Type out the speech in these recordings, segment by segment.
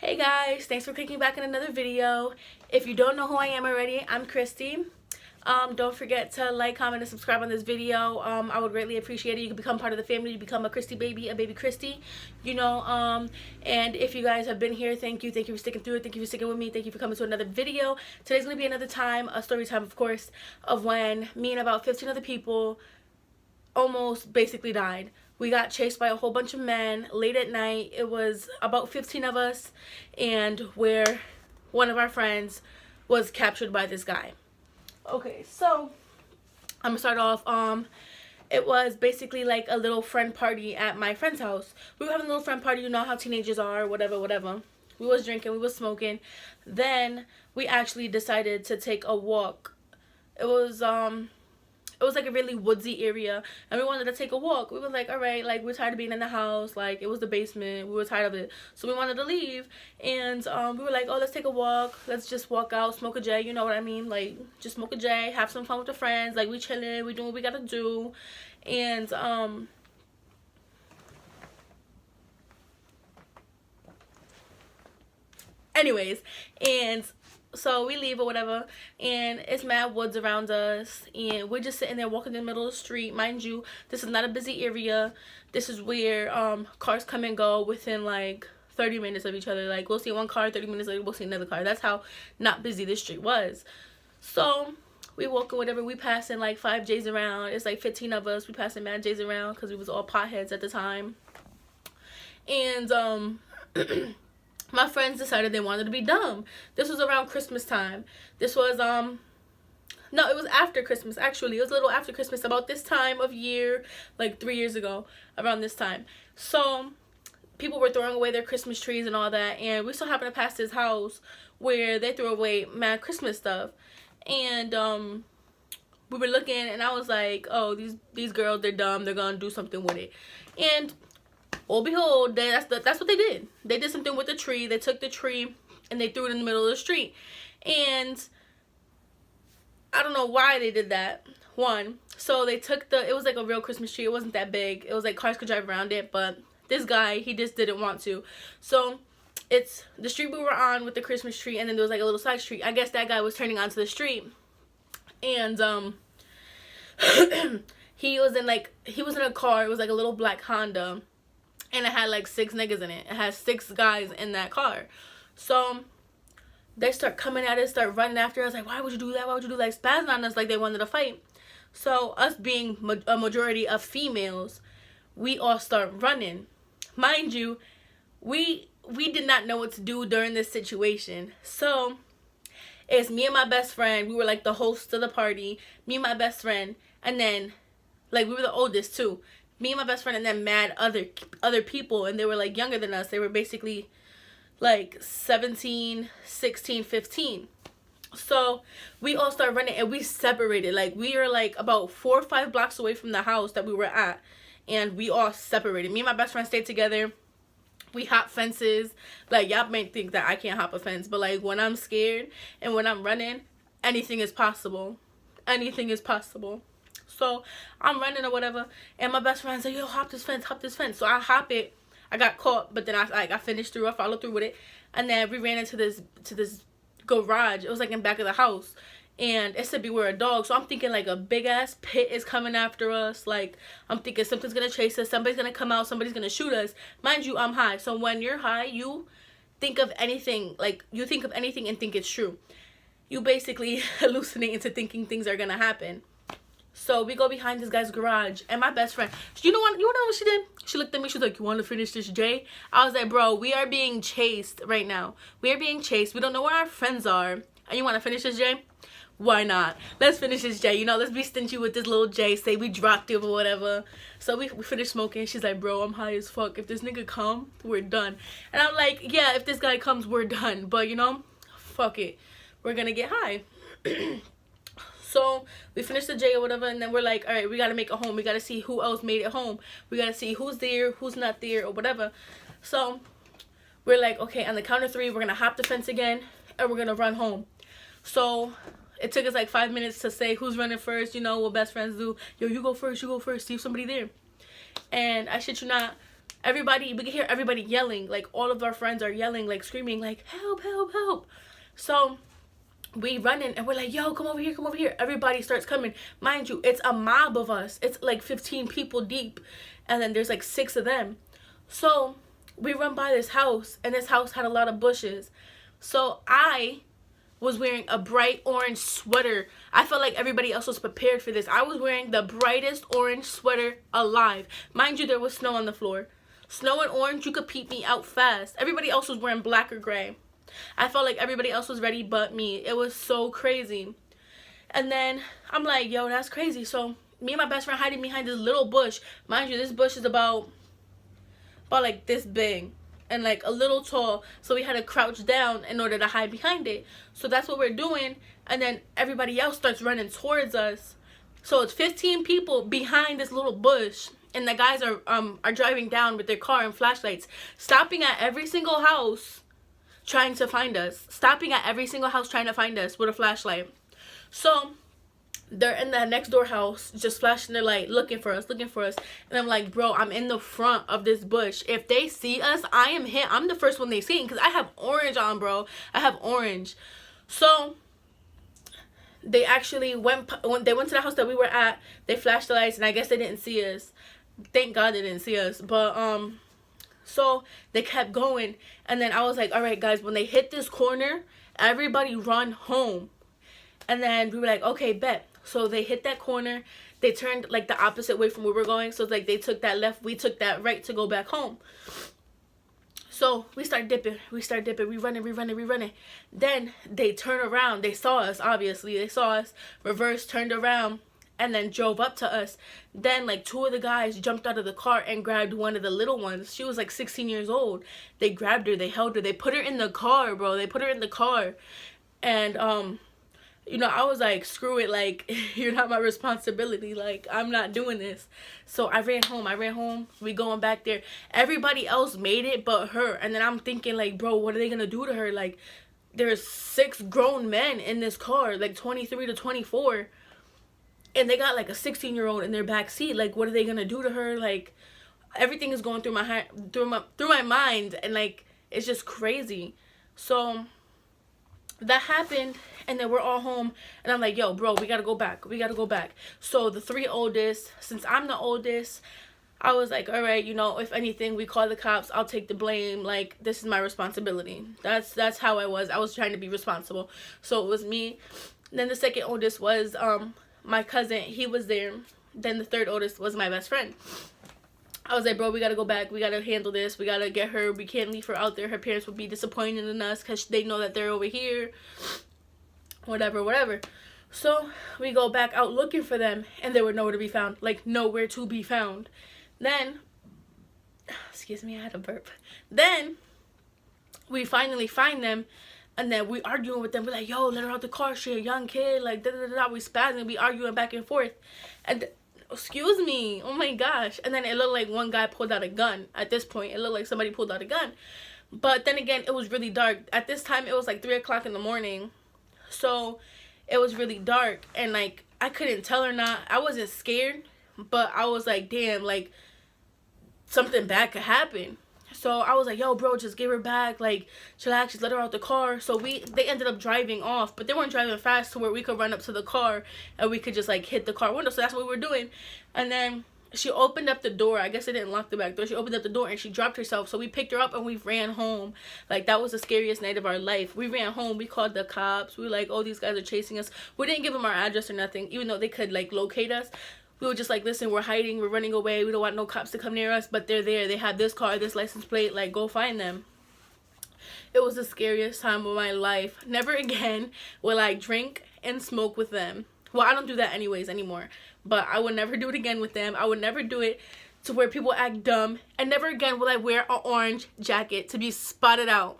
Hey guys, thanks for clicking back in another video. If you don't know who I am already, I'm Christy. Don't forget to like, comment, and subscribe on this video. I would greatly appreciate it. You can become part of the family. You become a Christy baby, a baby Christy. And if you guys have been here, thank you. Thank you for sticking through it. Thank you for sticking with me. Thank you for coming to another video. Today's going to be another time, a story time, of course, of when me and about 15 other people almost basically died. We got chased by a whole bunch of men late at night. It was about 15 of us, and where one of our friends was captured by this guy. Okay, so I'm gonna start off. It was basically like a little friend party at my friend's house. We were having a little friend party, you know how teenagers are, whatever. We was drinking, we was smoking. Then we actually decided to take a walk. It was like a really woodsy area, and we wanted to take a walk. We were like, all right, like, we're tired of being in the house. Like, it was the basement. We were tired of it. So we wanted to leave, and we were like, oh, let's take a walk. Let's just walk out, smoke a J, you know what I mean? Like, just smoke a J, have some fun with the friends. Like, we chilling, we doing what we gotta do. And, anyways, and so we leave or whatever, and it's mad woods around us, and we're just sitting there walking in the middle of the street. Mind you, this is not a busy area. This is where cars come and go within like 30 minutes of each other. Like, we'll see one car, 30 minutes later we'll see another car. That's how not busy this street was. So we walking whatever, we passing like 5 J's around. It's like 15 of us. We passing mad J's around because we was all potheads at the time. And my friends decided they wanted to be dumb. This was around Christmas time. This was, no, it was after Christmas, actually. It was a little after Christmas, about this time of year, like 3 years ago, around this time. So, people were throwing away their Christmas trees and all that, and we still happened to pass this house where they threw away mad Christmas stuff. And, we were looking, and I was like, oh, these girls, they're dumb, they're gonna do something with it. And oh behold, that's what they did. They did something with the tree. They took the tree and they threw it in the middle of the street. And I don't know why they did that. One, so they took it was like a real Christmas tree. It wasn't that big. It was like cars could drive around it, but this guy, he just didn't want to. So it's the street we were on with the Christmas tree, and then there was like a little side street. I guess that guy was turning onto the street, and he was in a car. It was like a little black Honda, and it had like 6 niggas in it. It had 6 guys in that car. So they start coming at us, start running after us. Like, why would you do that? Why would you do that? Like, spazzing on us like they wanted to fight. So us being a majority of females, we all start running. Mind you, we did not know what to do during this situation. So it's me and my best friend. We were like the hosts of the party. Me and my best friend. And then, like, we were the oldest too. Me and my best friend, and then mad other people, and they were like younger than us. They were basically like 17, 16, 15. So we all started running, and we separated. Like, we were like about 4 or 5 blocks away from the house that we were at, and we all separated. Me and my best friend stayed together. We hop fences. Like, y'all might think that I can't hop a fence, but like, when I'm scared and when I'm running, anything is possible. Anything is possible. So I'm running or whatever, and my best friend said, yo, hop this fence, hop this fence. So I hop it. I got caught, but then I finished through. I followed through with it, and then we ran into this garage. It was like in back of the house, and it said beware a dog. So I'm thinking like a big ass pit is coming after us. Like, I'm thinking something's gonna chase us, somebody's gonna come out, somebody's gonna shoot us. Mind you, I'm high, so when you're high, you think of anything. Like, you think of anything and think it's true. You basically hallucinate into thinking things are gonna happen. So we go behind this guy's garage, and my best friend, you know what she did? She looked at me, she was like, you want to finish this J? I was like, bro, we are being chased right now. We are being chased. We don't know where our friends are. And you want to finish this J? Why not? Let's finish this J. You know, let's be stingy with this little J. Say we dropped it or whatever. So we finished smoking. She's like, bro, I'm high as fuck. If this nigga come, we're done. And I'm like, yeah, if this guy comes, we're done. But, you know, fuck it. We're going to get high. So we finished the J or whatever, and then we're like, all right, we got to make it home. We got to see who else made it home. We got to see who's there, who's not there, or whatever. So we're like, okay, on the count of 3, we're going to hop the fence again, and we're going to run home. So it took us like 5 minutes to say who's running first, you know, what best friends do. Yo, you go first, see if somebody there. And I shit you not, everybody, we can hear everybody yelling, like all of our friends are yelling, like screaming, like help, help, help. So we run in and we're like, yo, come over here, come over here. Everybody starts coming. Mind you, it's a mob of us. It's like 15 people deep, and then there's like 6 of them. So we run by this house, and this house had a lot of bushes. So I was wearing a bright orange sweater. I felt like everybody else was prepared for this. I was wearing the brightest orange sweater alive. Mind you, there was snow on the floor. Snow and orange, you could peep me out fast. Everybody else was wearing black or gray. I felt like everybody else was ready but me. It was so crazy. And then I'm like, yo, that's crazy. So me and my best friend hiding behind this little bush. Mind you, this bush is about like this big and like a little tall, so we had to crouch down in order to hide behind it. So that's what we're doing, and then everybody else starts running towards us. So it's 15 people behind this little bush, and the guys are driving down with their car and flashlights, stopping at every single house trying to find us, stopping at every single house trying to find us with a flashlight. So they're in the next door house just flashing their light, looking for us. And I'm like, bro, I'm in the front of this bush. If they see us, I am hit. I'm the first one they see, because I have orange on, bro. I have orange. So they actually when they went to the house that we were at, they flashed the lights, and I guess they didn't see us. Thank God they didn't see us. But so they kept going, and then I was like, all right guys, when they hit this corner, everybody run home. And then we were like, okay, bet. So they hit that corner. They turned like the opposite way from where we're going. So it's like they took that left, we took that right to go back home. So we start dipping. We running. Then they turn around. They saw us, obviously. They saw us, reversed, turned around, and then drove up to us. Then like 2 of the guys jumped out of the car and grabbed one of the little ones. She was like 16 years old. They grabbed her. They held her. They put her in the car, bro. They put her in the car. And you know, I was like, screw it, like, you're not my responsibility, like, I'm not doing this. So I ran home, we going back there. Everybody else made it but her. And then I'm thinking, like, bro, what are they gonna do to her? Like, there's 6 grown men in this car, like 23 to 24, and they got like a 16-year-old in their back seat. Like, what are they gonna do to her? Like, everything is going through my mind, and like, it's just crazy. So that happened, and then we're all home, and I'm like, yo, bro, we gotta go back. So the 3 oldest, since I'm the oldest, I was like, all right, you know, if anything, we call the cops, I'll take the blame. Like, this is my responsibility. That's how I was trying to be responsible. So it was me. Then the 2nd oldest was my cousin. He was there. Then the 3rd oldest was my best friend. I was like, bro, we gotta go back. We gotta handle this. We gotta get her. We can't leave her out there. Her parents would be disappointed in us because they know that they're over here. Whatever. So we go back out looking for them, and they were nowhere to be found. Like, nowhere to be found. Then, excuse me, I had a burp. Then we finally find them, and then we arguing with them. We're like, yo, let her out the car. She a young kid. Like, da-da-da-da. We spazzing. We arguing back and forth. And excuse me, oh my gosh. And then it looked like one guy pulled out a gun. At this point, it looked like somebody pulled out a gun. But then again, it was really dark. At this time, it was like 3 o'clock in the morning. So it was really dark, and like, I couldn't tell or not. I wasn't scared, but I was like, damn, like, something bad could happen. So I was like, yo, bro, just give her back, like, chillax, just let her out the car. So they ended up driving off, but they weren't driving fast to where we could run up to the car and we could just like hit the car window. So that's what we were doing. And then she opened up the door. I guess I didn't lock the back door. She opened up the door and she dropped herself. So we picked her up and we ran home. Like, that was the scariest night of our life. We ran home. We called the cops. We were like, oh, these guys are chasing us. We didn't give them our address or nothing, even though they could like locate us. We were just like, listen, we're hiding, we're running away, we don't want no cops to come near us, but they're there, they have this car, this license plate, like, go find them. It was the scariest time of my life. Never again will I drink and smoke with them. Well, I don't do that anyways anymore, but I would never do it again with them. I would never do it to where people act dumb, and never again will I wear an orange jacket to be spotted out.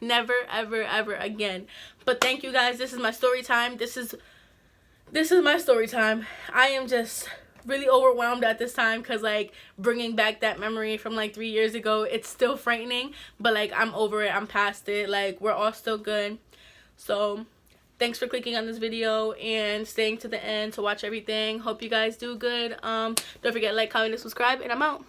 Never, ever, ever again. But thank you guys. This is my story time. This is my story time. I am just really overwhelmed at this time because, like, bringing back that memory from like 3 years ago, it's still frightening, but like, I'm over it. I'm past it. Like, we're all still good. So thanks for clicking on this video and staying to the end to watch everything. Hope you guys do good. Don't forget to like, comment, and subscribe, and I'm out.